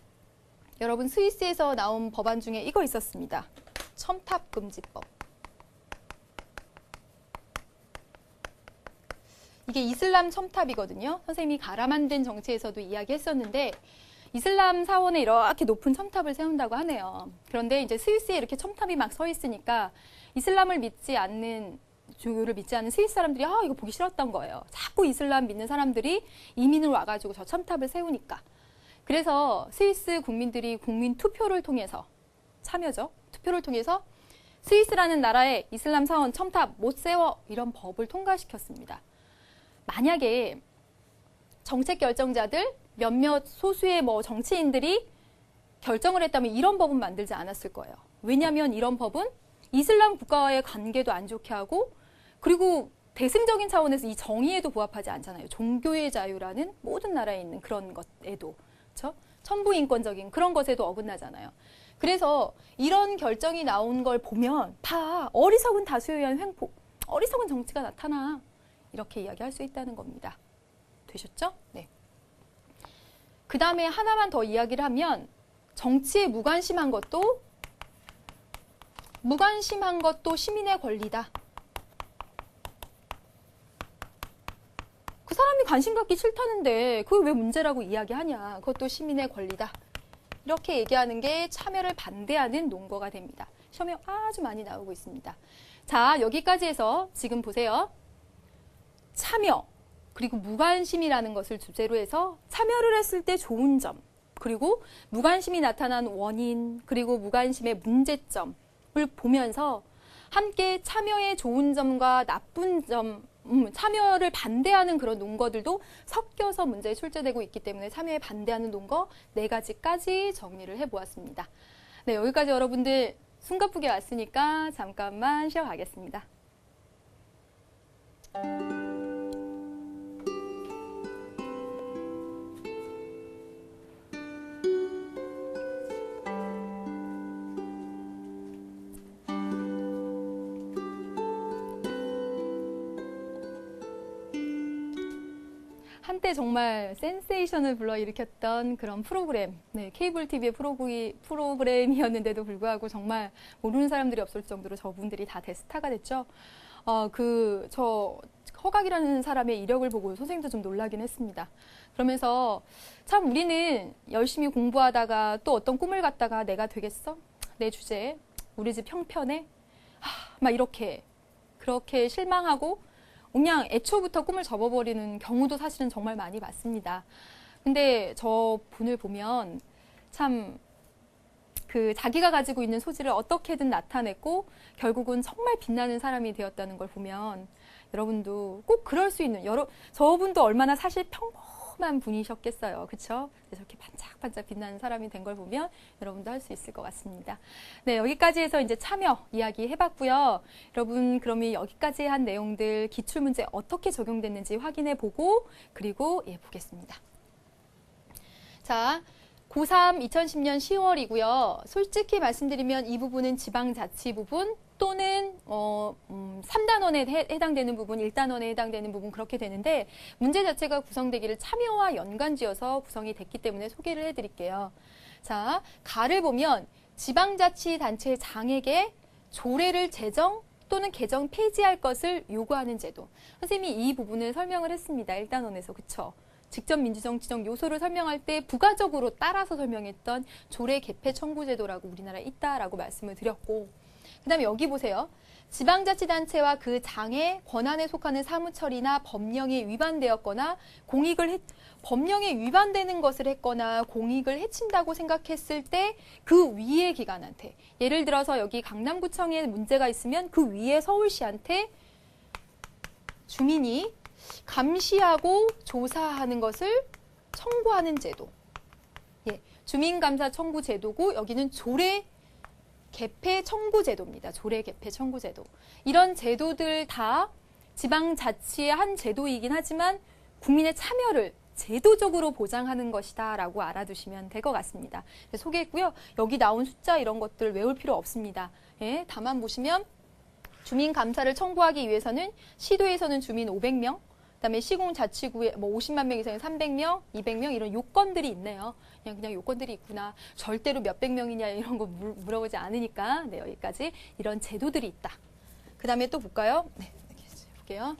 S1: 여러분 스위스에서 나온 법안 중에 이거 있었습니다. 첨탑금지법. 이게 이슬람 첨탑이거든요. 선생님이 가라 만든 정치에서도 이야기했었는데 이슬람 사원에 이렇게 높은 첨탑을 세운다고 하네요. 그런데 이제 스위스에 이렇게 첨탑이 막 서 있으니까 이슬람을 믿지 않는 종교를 믿지 않는 스위스 사람들이 이거 보기 싫었던 거예요. 자꾸 이슬람 믿는 사람들이 이민을 와가지고 저 첨탑을 세우니까. 그래서 스위스 국민들이 국민 투표를 통해서 참여죠. 투표를 통해서 스위스라는 나라에 이슬람 사원 첨탑 못 세워 이런 법을 통과시켰습니다. 만약에 정책 결정자들 몇몇 소수의 정치인들이 결정을 했다면 이런 법은 만들지 않았을 거예요. 왜냐하면 이런 법은 이슬람 국가와의 관계도 안 좋게 하고 그리고 대승적인 차원에서 이 정의에도 부합하지 않잖아요. 종교의 자유라는 모든 나라에 있는 그런 것에도 그렇죠? 천부인권적인 그런 것에도 어긋나잖아요. 그래서 이런 결정이 나온 걸 보면 어리석은 다수에 의한 횡포, 어리석은 정치가 나타나 이렇게 이야기할 수 있다는 겁니다. 되셨죠? 네. 그 다음에 하나만 더 이야기를 하면 정치에 무관심한 것도 시민의 권리다. 그 사람이 관심 갖기 싫다는데 그게 왜 문제라고 이야기하냐. 그것도 시민의 권리다. 이렇게 얘기하는 게 참여를 반대하는 논거가 됩니다. 시험에 아주 많이 나오고 있습니다. 자, 여기까지 해서 지금 보세요. 참여, 그리고 무관심이라는 것을 주제로 해서 참여를 했을 때 좋은 점, 그리고 무관심이 나타난 원인, 그리고 무관심의 문제점을 보면서 함께 참여의 좋은 점과 나쁜 점, 참여를 반대하는 그런 논거들도 섞여서 문제에 출제되고 있기 때문에 참여에 반대하는 논거 4가지까지 정리를 해보았습니다. 네, 여기까지 여러분들 숨가쁘게 왔으니까 잠깐만 쉬어가겠습니다. 한때 정말 센세이션을 불러일으켰던 그런 프로그램, 네, 케이블 TV의 프로그램이었는데도 불구하고 정말 모르는 사람들이 없을 정도로 저분들이 다 대스타가 됐죠. 저 허각이라는 사람의 이력을 보고 선생님도 좀 놀라긴 했습니다. 그러면서 참 우리는 열심히 공부하다가 또 어떤 꿈을 갖다가 내가 되겠어? 내 주제에 우리 집 형편에 막 그렇게 실망하고 그냥 애초부터 꿈을 접어버리는 경우도 사실은 정말 많이 봤습니다. 근데 저 분을 보면 참 자기가 가지고 있는 소질을 어떻게든 나타냈고 결국은 정말 빛나는 사람이 되었다는 걸 보면 여러분도 꼭 그럴 수 있는 저분도 얼마나 사실 평범한 분이셨겠어요. 그렇죠? 저렇게 반짝 반짝반짝 빛나는 사람이 된 걸 보면 여러분도 할 수 있을 것 같습니다. 네, 여기까지 해서 이제 참여 이야기 해봤고요. 여러분 그러면 여기까지 한 내용들 기출문제 어떻게 적용됐는지 확인해 보고 그리고 보겠습니다. 자, 고3 2010년 10월이고요. 솔직히 말씀드리면 이 부분은 지방자치 부분 또는 3단원에 해당되는 부분, 1단원에 해당되는 부분 그렇게 되는데 문제 자체가 구성되기를 참여와 연관지어서 구성이 됐기 때문에 소개를 해드릴게요. 자, 가를 보면 지방자치단체 장에게 조례를 제정 또는 개정 폐지할 것을 요구하는 제도. 선생님이 이 부분을 설명을 했습니다. 1단원에서. 그쵸? 직접 민주정치적 요소를 설명할 때 부가적으로 따라서 설명했던 조례 개폐 청구 제도라고 우리나라에 있다라고 말씀을 드렸고 그 다음에 여기 보세요. 지방자치단체와 그 장의 권한에 속하는 사무처리나 법령에 위반되었거나 법령에 위반되는 것을 했거나 공익을 해친다고 생각했을 때 그 위의 기관한테 예를 들어서 여기 강남구청에 문제가 있으면 그 위에 서울시한테 주민이 감시하고 조사하는 것을 청구하는 제도. 주민감사 청구 제도고 여기는 조례 개폐 청구 제도입니다. 조례 개폐 청구 제도. 이런 제도들 다 지방자치의 한 제도이긴 하지만 국민의 참여를 제도적으로 보장하는 것이다 라고 알아두시면 될 것 같습니다. 소개했고요. 여기 나온 숫자 이런 것들 외울 필요 없습니다. 다만 보시면 주민감사를 청구하기 위해서는 시도에서는 주민 500명, 그다음에 시공자치구에 50만 명 이상의 300명, 200명 이런 요건들이 있네요. 그냥 요건들이 있구나. 절대로 몇백 명이냐 이런 거 물어보지 않으니까 네, 여기까지 이런 제도들이 있다. 그다음에 또 볼까요? 네, 이렇게 볼게요.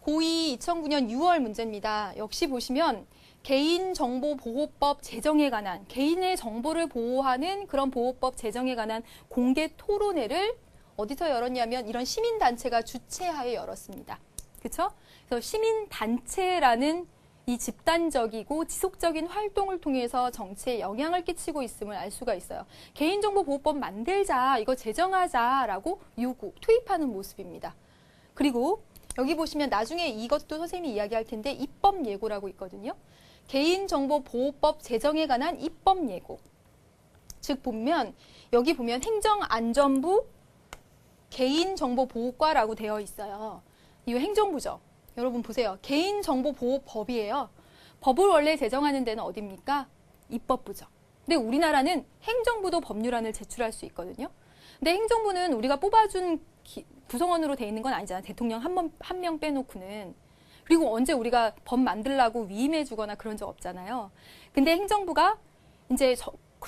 S1: 고2 2009년 6월 문제입니다. 역시 보시면 개인정보보호법 제정에 관한 개인의 정보를 보호하는 그런 보호법 제정에 관한 공개 토론회를 어디서 열었냐면 이런 시민단체가 주최하에 열었습니다. 그렇죠? 그래서 시민단체라는 이 집단적이고 지속적인 활동을 통해서 정치에 영향을 끼치고 있음을 알 수가 있어요. 개인정보보호법 만들자, 이거 제정하자라고 투입하는 모습입니다. 그리고 여기 보시면 나중에 이것도 선생님이 이야기할 텐데 입법 예고라고 있거든요. 개인정보보호법 제정에 관한 입법 예고. 즉 보면 여기 보면 행정안전부 개인정보보호과라고 되어 있어요. 이거 행정부죠. 여러분 보세요. 개인정보보호법이에요. 법을 원래 제정하는 데는 어디입니까? 입법부죠. 근데 우리나라는 행정부도 법률안을 제출할 수 있거든요. 근데 행정부는 우리가 뽑아준 구성원으로 돼 있는 건 아니잖아요. 대통령 한 명 빼놓고는. 그리고 언제 우리가 법 만들라고 위임해 주거나 그런 적 없잖아요. 근데 행정부가 이제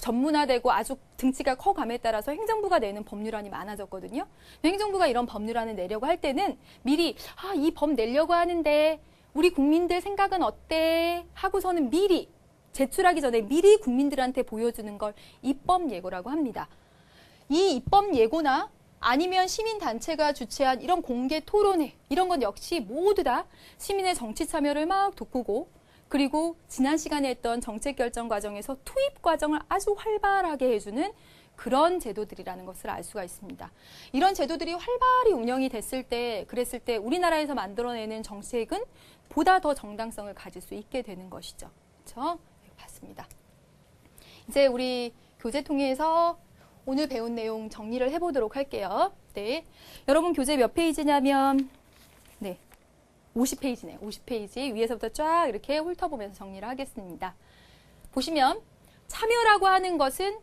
S1: 전문화되고 아주 등치가 커감에 따라서 행정부가 내는 법률안이 많아졌거든요. 행정부가 이런 법률안을 내려고 할 때는 미리 이 법 내려고 하는데 우리 국민들 생각은 어때? 하고서는 미리 제출하기 전에 미리 국민들한테 보여주는 걸 입법 예고라고 합니다. 이 입법 예고나 아니면 시민단체가 주최한 이런 공개 토론회 이런 건 역시 모두 다 시민의 정치 참여를 막 돋구고 그리고 지난 시간에 했던 정책 결정 과정에서 투입 과정을 아주 활발하게 해주는 그런 제도들이라는 것을 알 수가 있습니다. 이런 제도들이 활발히 운영이 그랬을 때 우리나라에서 만들어내는 정책은 보다 더 정당성을 가질 수 있게 되는 것이죠. 그렇죠? 봤습니다. 이제 우리 교재 통해서 오늘 배운 내용 정리를 해보도록 할게요. 네, 여러분 교재 몇 페이지냐면 50페이지네. 50페이지 위에서부터 쫙 이렇게 훑어보면서 정리를 하겠습니다. 보시면 참여라고 하는 것은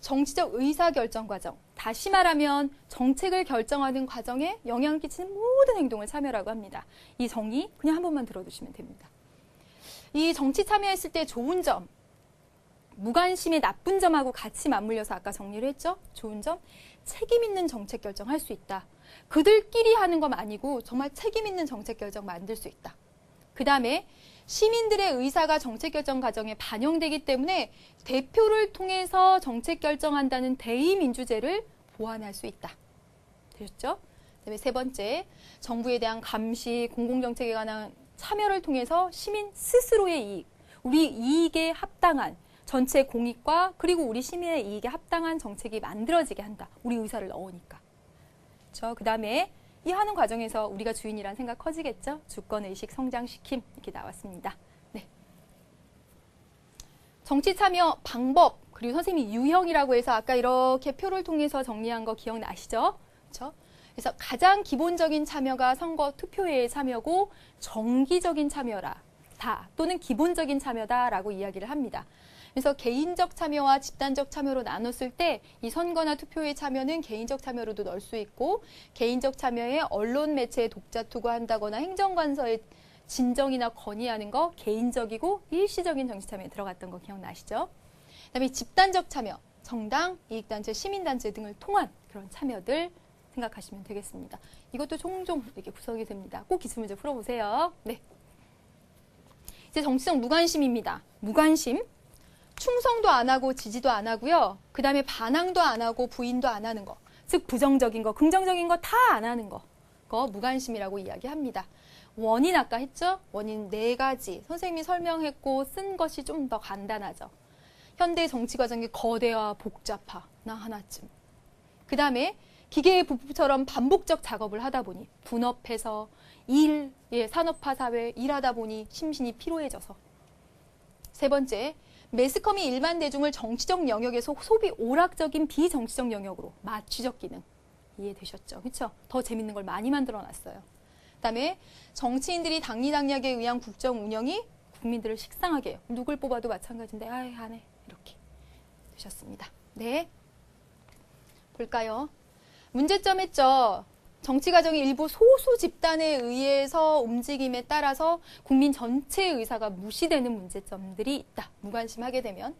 S1: 정치적 의사결정 과정, 다시 말하면 정책을 결정하는 과정에 영향을 끼치는 모든 행동을 참여라고 합니다. 이 정의 그냥 한 번만 들어두시면 됩니다. 이 정치 참여했을 때 좋은 점, 무관심의 나쁜 점하고 같이 맞물려서 아까 정리를 했죠. 좋은 점, 책임 있는 정책 결정할 수 있다. 그들끼리 하는 건 아니고 정말 책임 있는 정책 결정 만들 수 있다. 그 다음에 시민들의 의사가 정책 결정 과정에 반영되기 때문에 대표를 통해서 정책 결정한다는 대의민주제를 보완할 수 있다. 되셨죠? 그다음에 세 번째, 정부에 대한 감시, 공공정책에 관한 참여를 통해서 시민 스스로의 이익, 우리 이익에 합당한 전체 공익과 그리고 우리 시민의 이익에 합당한 정책이 만들어지게 한다. 우리 의사를 넣으니까. 그렇죠? 그 다음에 이 하는 과정에서 우리가 주인이란 생각 커지겠죠? 주권의식 성장시킴 이렇게 나왔습니다. 네. 정치 참여 방법, 그리고 선생님이 유형이라고 해서 아까 이렇게 표를 통해서 정리한 거 기억나시죠? 그렇죠? 그래서 가장 기본적인 참여가 선거 투표회의 참여고 정기적인 참여라 또는 기본적인 참여다라고 이야기를 합니다. 그래서 개인적 참여와 집단적 참여로 나눴을 때 이 선거나 투표의 참여는 개인적 참여로도 넣을 수 있고 개인적 참여에 언론 매체에 독자 투구한다거나 행정관서에 진정이나 건의하는 거 개인적이고 일시적인 정치 참여에 들어갔던 거 기억나시죠? 그다음에 집단적 참여, 정당, 이익단체, 시민단체 등을 통한 그런 참여들 생각하시면 되겠습니다. 이것도 종종 이렇게 구성이 됩니다. 꼭 기출문제 풀어보세요. 네. 이제 정치적 무관심입니다. 무관심. 충성도 안 하고 지지도 안 하고요. 그 다음에 반항도 안 하고 부인도 안 하는 거. 즉 부정적인 거, 긍정적인 거 다 안 하는 거. 그거 무관심이라고 이야기합니다. 원인 아까 했죠? 원인 4가지. 선생님이 설명했고 쓴 것이 좀 더 간단하죠. 현대 정치 과정이 거대화, 복잡화. 나 하나쯤. 그 다음에 기계의 부품처럼 반복적 작업을 하다 보니 분업해서 산업화 사회 일하다 보니 심신이 피로해져서. 3번째, 매스컴이 일반 대중을 정치적 영역에서 소비 오락적인 비정치적 영역으로 마취적 기능. 이해되셨죠? 그렇죠? 더 재밌는 걸 많이 만들어놨어요. 그다음에 정치인들이 당리당략에 의한 국정 운영이 국민들을 식상하게 해요. 누굴 뽑아도 마찬가지인데 아이 안 해. 이렇게 되셨습니다. 네. 볼까요? 문제점 했죠. 정치 과정이 일부 소수 집단에 의해서 움직임에 따라서 국민 전체의 의사가 무시되는 문제점들이 있다. 무관심하게 되면.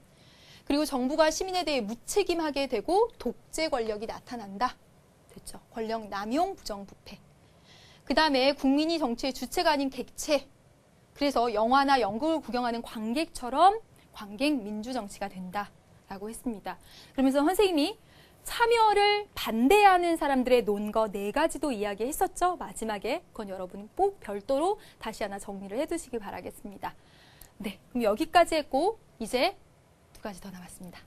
S1: 그리고 정부가 시민에 대해 무책임하게 되고 독재 권력이 나타난다. 됐죠. 권력 남용, 부정부패. 그 다음에 국민이 정치의 주체가 아닌 객체. 그래서 영화나 연극을 구경하는 관객처럼 관객 민주정치가 된다라고 했습니다. 그러면서 선생님이 참여를 반대하는 사람들의 논거 4가지도 이야기했었죠. 마지막에 그건 여러분 꼭 별도로 다시 하나 정리를 해두시기 바라겠습니다. 네, 그럼 여기까지 했고 이제 2가지 더 남았습니다.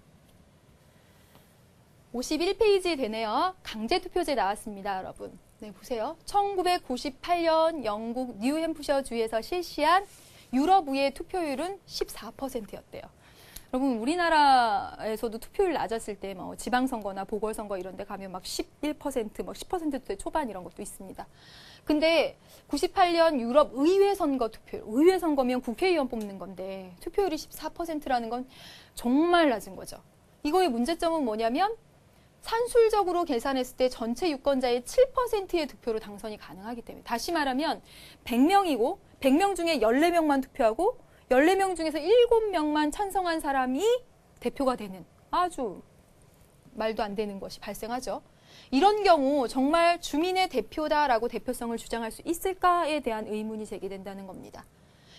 S1: 51페이지 되네요. 강제투표제 나왔습니다, 여러분. 네, 보세요. 1998년 영국 뉴햄프셔 주에서 실시한 유럽의회 투표율은 14%였대요. 여러분 우리나라에서도 투표율 낮았을 때 뭐 지방선거나 보궐선거 이런 데 가면 막 11%, 막 10%대 초반 이런 것도 있습니다. 근데 98년 유럽 의회 선거 투표율, 의회 선거면 국회의원 뽑는 건데 투표율이 14%라는 건 정말 낮은 거죠. 이거의 문제점은 뭐냐면 산술적으로 계산했을 때 전체 유권자의 7%의 득표로 당선이 가능하기 때문에 다시 말하면 100명이고 100명 중에 14명만 투표하고 14명 중에서 7명만 찬성한 사람이 대표가 되는 아주 말도 안 되는 것이 발생하죠. 이런 경우 정말 주민의 대표다라고 대표성을 주장할 수 있을까에 대한 의문이 제기된다는 겁니다.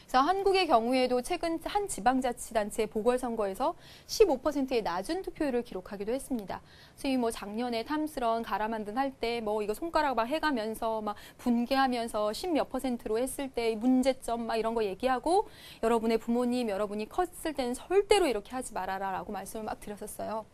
S1: 그래서 한국의 경우에도 최근 한 지방자치단체 보궐선거에서 15%의 낮은 투표율을 기록하기도 했습니다. 선생님이 뭐 작년에 탐스런 가라만든 할 때 뭐 이거 손가락 막 해가면서 막 분개하면서 10몇 %로 했을 때 문제점 막 이런 거 얘기하고 여러분의 부모님, 여러분이 컸을 때는 절대로 이렇게 하지 말아라라고 말씀을 막 드렸었어요.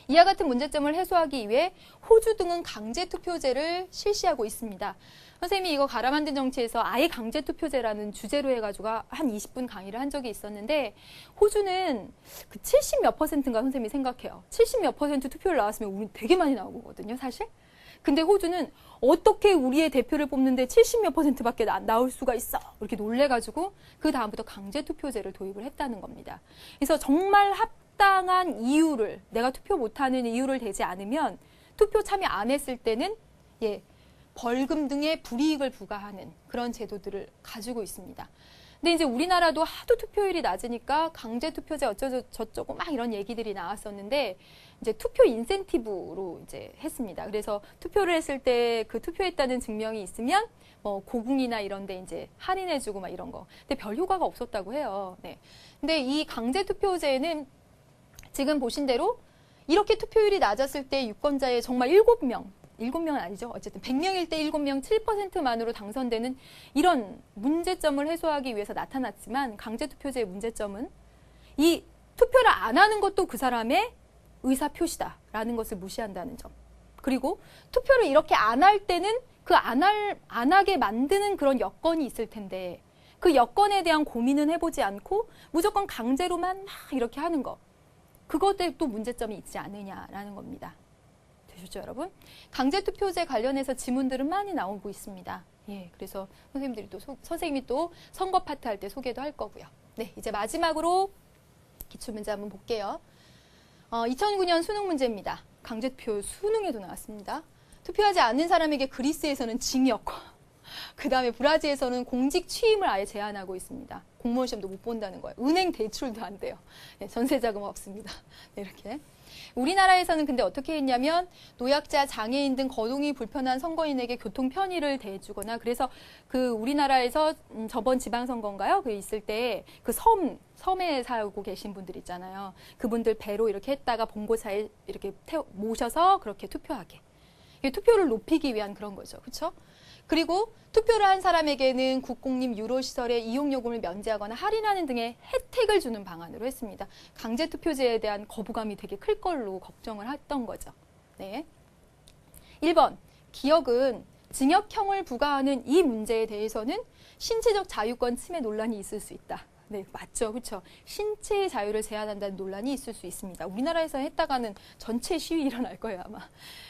S1: 이와 같은 문제점을 해소하기 위해 호주 등은 강제투표제를 실시하고 있습니다. 선생님이 이거 가라만든 정치에서 아예 강제투표제라는 주제로 해가지고 한 20분 강의를 한 적이 있었는데 호주는 그 70몇 %인가 선생님이 생각해요. 70몇 % 투표율 나왔으면 우리 되게 많이 나오거든요, 사실. 근데 호주는 어떻게 우리의 대표를 뽑는데 70몇 %밖에 나올 수가 있어? 이렇게 놀래가지고 그 다음부터 강제투표제를 도입을 했다는 겁니다. 그래서 정말 합당한 이유를 내가 투표 못하는 이유를 대지 않으면 투표 참여 안 했을 때는 벌금 등의 불이익을 부과하는 그런 제도들을 가지고 있습니다. 근데 이제 우리나라도 하도 투표율이 낮으니까 강제투표제 어쩌고저쩌고 막 이런 얘기들이 나왔었는데 이제 투표 인센티브로 이제 했습니다. 그래서 투표를 했을 때 그 투표했다는 증명이 있으면 뭐 고궁이나 이런 데 이제 할인해주고 막 이런 거. 근데 별 효과가 없었다고 해요. 네. 근데 이 강제투표제는 지금 보신 대로 이렇게 투표율이 낮았을 때 유권자의 정말 7명은 아니죠. 어쨌든 100명일 때 7명 7%만으로 당선되는 이런 문제점을 해소하기 위해서 나타났지만 강제투표제의 문제점은 이 투표를 안 하는 것도 그 사람의 의사표시다라는 것을 무시한다는 점. 그리고 투표를 이렇게 안 할 때는 그 안 하게 만드는 그런 여건이 있을 텐데 그 여건에 대한 고민은 해보지 않고 무조건 강제로만 막 이렇게 하는 거. 그것에 또 문제점이 있지 않느냐라는 겁니다. 되셨죠, 여러분? 강제투표제 관련해서 지문들은 많이 나오고 있습니다. 예, 그래서 선생님이 또 선거 파트 할 때 소개도 할 거고요. 네, 이제 마지막으로 기출문제 한번 볼게요. 2009년 수능 문제입니다. 강제투표 수능에도 나왔습니다. 투표하지 않는 사람에게 그리스에서는 징역과 그 다음에 브라질에서는 공직 취임을 아예 제한하고 있습니다. 공무원 시험도 못 본다는 거예요. 은행 대출도 안 돼요. 네, 전세자금 없습니다. 네, 이렇게. 우리나라에서는 근데 어떻게 했냐면 노약자, 장애인 등 거동이 불편한 선거인에게 교통 편의를 대주거나 그래서 그 우리나라에서 저번 지방선거인가요? 그 있을 때 그 섬에 살고 계신 분들 있잖아요. 그분들 배로 이렇게 했다가 봉고차에 이렇게 모셔서 그렇게 투표하게. 투표를 높이기 위한 그런 거죠. 그렇죠? 그리고 투표를 한 사람에게는 국공립 유로시설의 이용요금을 면제하거나 할인하는 등의 혜택을 주는 방안으로 했습니다. 강제투표제에 대한 거부감이 되게 클 걸로 걱정을 했던 거죠. 네. 1번, 기억은 징역형을 부과하는 이 문제에 대해서는 신체적 자유권 침해 논란이 있을 수 있다. 네, 맞죠. 그렇죠. 신체의 자유를 제한한다는 논란이 있을 수 있습니다. 우리나라에서 했다가는 전체 시위 일어날 거예요, 아마.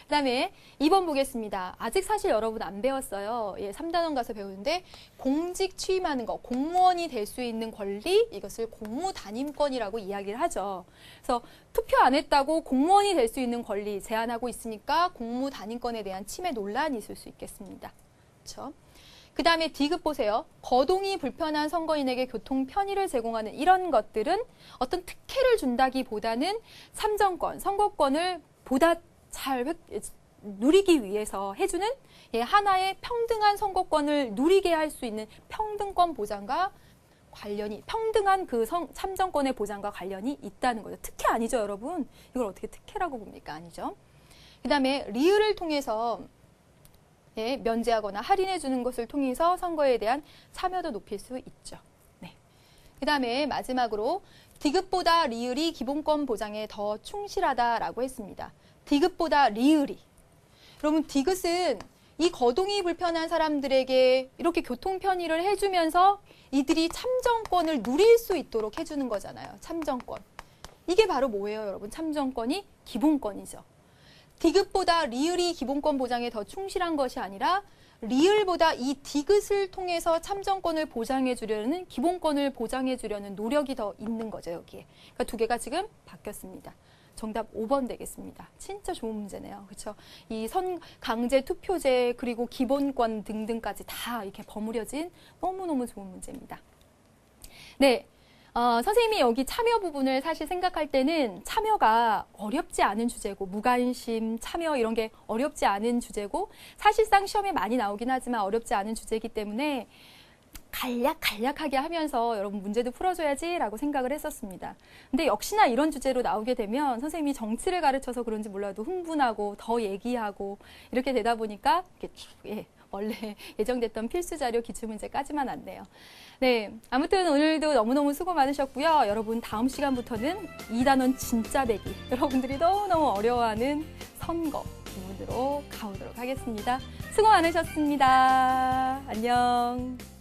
S1: 그다음에 2번 보겠습니다. 아직 사실 여러분 안 배웠어요. 예, 3단원 가서 배우는데 공직 취임하는 거, 공무원이 될 수 있는 권리, 이것을 공무단임권이라고 이야기를 하죠. 그래서 투표 안 했다고 공무원이 될 수 있는 권리 제한하고 있으니까 공무단임권에 대한 침해 논란이 있을 수 있겠습니다. 그렇죠? 그 다음에 D급 보세요. 거동이 불편한 선거인에게 교통 편의를 제공하는 이런 것들은 어떤 특혜를 준다기보다는 참정권, 선거권을 보다 잘 누리기 위해서 해주는 하나의 평등한 선거권을 누리게 할 수 있는 평등권 보장과 관련이, 평등한 그 참정권의 보장과 관련이 있다는 거죠. 특혜 아니죠, 여러분? 이걸 어떻게 특혜라고 봅니까? 아니죠. 그 다음에 리을을 통해서 면제하거나 할인해 주는 것을 통해서 선거에 대한 참여도 높일 수 있죠. 네. 그 다음에 마지막으로 D급보다 리을이 기본권 보장에 더 충실하다라고 했습니다. D급보다 리을이. 여러분 D급은 이 거동이 불편한 사람들에게 이렇게 교통 편의를 해주면서 이들이 참정권을 누릴 수 있도록 해주는 거잖아요. 참정권. 이게 바로 뭐예요, 여러분? 참정권이 기본권이죠. D급보다 리을이 기본권 보장에 더 충실한 것이 아니라 리을보다 이 D급을 통해서 참정권을 보장해 주려는, 기본권을 보장해 주려는 노력이 더 있는 거죠, 여기에. 그러니까 두 개가 지금 바뀌었습니다. 정답 5번 되겠습니다. 진짜 좋은 문제네요. 그렇죠? 이 강제 투표제 그리고 기본권 등등까지 다 이렇게 버무려진 너무너무 좋은 문제입니다. 네. 선생님이 여기 참여 부분을 사실 생각할 때는 참여가 어렵지 않은 주제고 무관심, 참여 이런 게 어렵지 않은 주제고 사실상 시험에 많이 나오긴 하지만 어렵지 않은 주제이기 때문에 간략하게 하면서 여러분 문제도 풀어줘야지라고 생각을 했었습니다. 근데 역시나 이런 주제로 나오게 되면 선생님이 정치를 가르쳐서 그런지 몰라도 흥분하고 더 얘기하고 이렇게 되다 보니까 이렇게 원래 예정됐던 필수 자료 기출문제까지만 왔네요. 네, 아무튼 오늘도 너무너무 수고 많으셨고요. 여러분 다음 시간부터는 2단원 진짜 배기, 여러분들이 너무너무 어려워하는 선거 부분으로 가보도록 하겠습니다. 수고 많으셨습니다. 안녕.